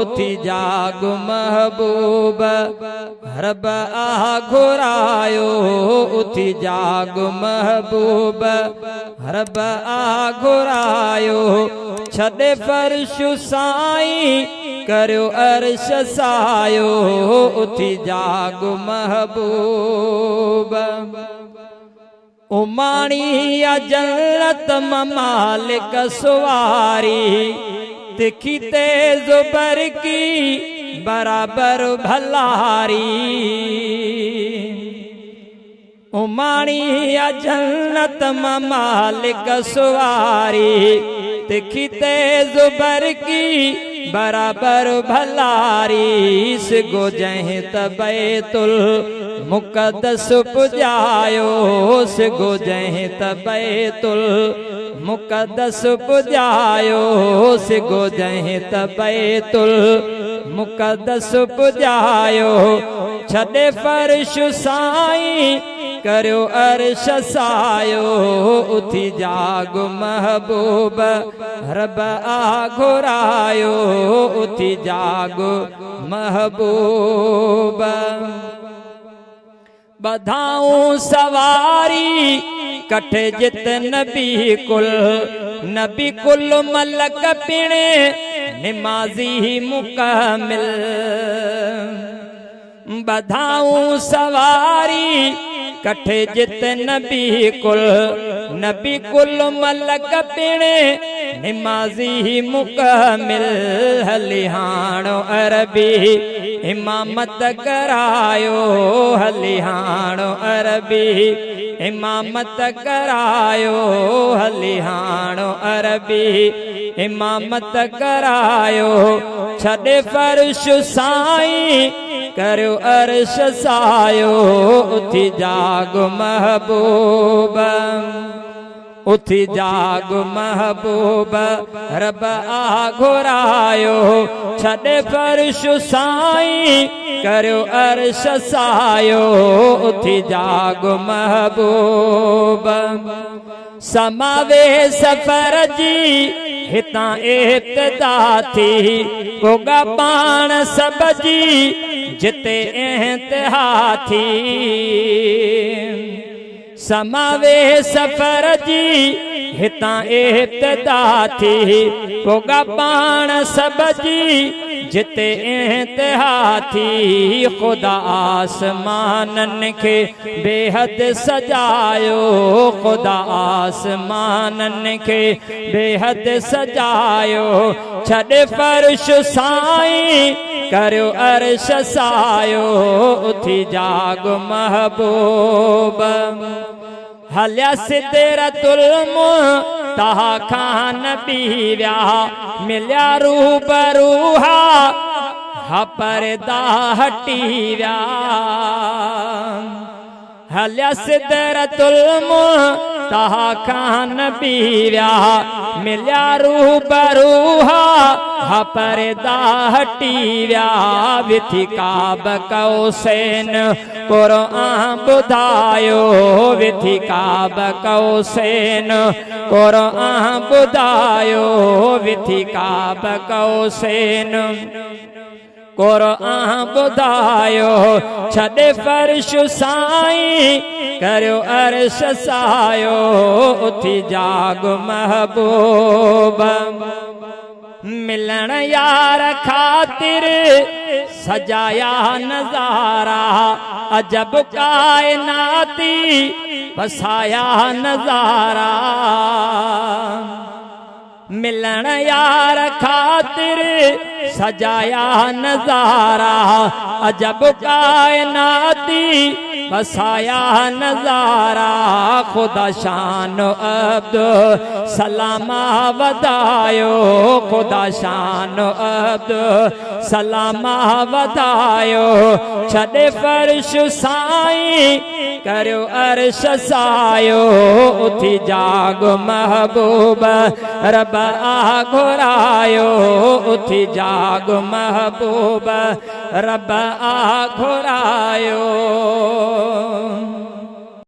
उथी जाग महबूब रब आ घुरायो उथी जाग महबूब रब आ घुरायो छॾे फर्श साईं करियो अर्श सायो उथी जाग महबूब उमाणी या जन्नत मालिक सुवारी तिखी तेज बर की बराबर भलारी उमाणी या जन्नत मालिक सुवारी तिखी तेज बर की बराबर भलारी सिगो जहीं तबैतुल मुक़द्दस पुजायो सिगो जहीं तबैतुल मुक़द्दस पुजायो सिगो जहीं तबैतुल मुक़द्दस पुजायो छॾे फर्श साईं करियो अर्श सायो उथी जाग महबूब रब आ घुरायो उथी जाग महबूब बधाऊं सवारी कठे जित नबी कुल मलक पिणे निमाजी मुकमिल बधाऊं सवारी कठे जित नबी कुल मलक पिणे निमाजी मुकमिल हलिहाणो अरबी इमामत करायो हलिहाणो अरबी इमामत करायो हलिहाणो अरबी इमामत करायो छॾे फर्श साईं करियो अर्श सायो उथी जाग महबूब उथी जाग महबूब रब आ घुरायो छॾे फर्श साईं करियो अर्श सायो उथी जाग महबूब समावे सफर जी हितां इब्तिदा थी कोगा पाण सब जी जिते इंतहा थी समावे सफर जी हितां इब्तिदा थी कोगा पाण सब जी जिते इंतहा थी खुदा आसमानन के बेहद सजायो खुदा आसमानन के बेहद सजायो छॾे फर्श साईं करियो अर्श सायो उथी जाग महबूब हलिया सिदरतुल मुंतहा खान नबी व्या मिलिया रूबरूहा हा पर्दा हटी व्या हलिया सिदरतुल मुंतहा खान नबी व्या मिलिया रूबरूहा हा पर्दा हटी व्या विथी काब कौसैन क़ुरआन ॿुधायो विथी काब कौसैन क़ुरआन ॿुधायो विथी काब कौसैन क़ुरआन ॿुधायो छॾे फर्श साईं करियो अर्श सायो उथी जाग महबूब मिलन यार खातिर सजाया नजारा अजब कायनाती बसाया नजारा मिलन यार खातिर सजाया नजारा अजब कायनाती बसाया नजारा खुदा शान अब्दु सलामा वदायो खुदा शान अब्दु सलामा वदायो छॾे फर्श साईं करियो अर्श सायो उथी जाग महबूब रब आ घुरायो उथी जाग महबूब रब आ घुरायो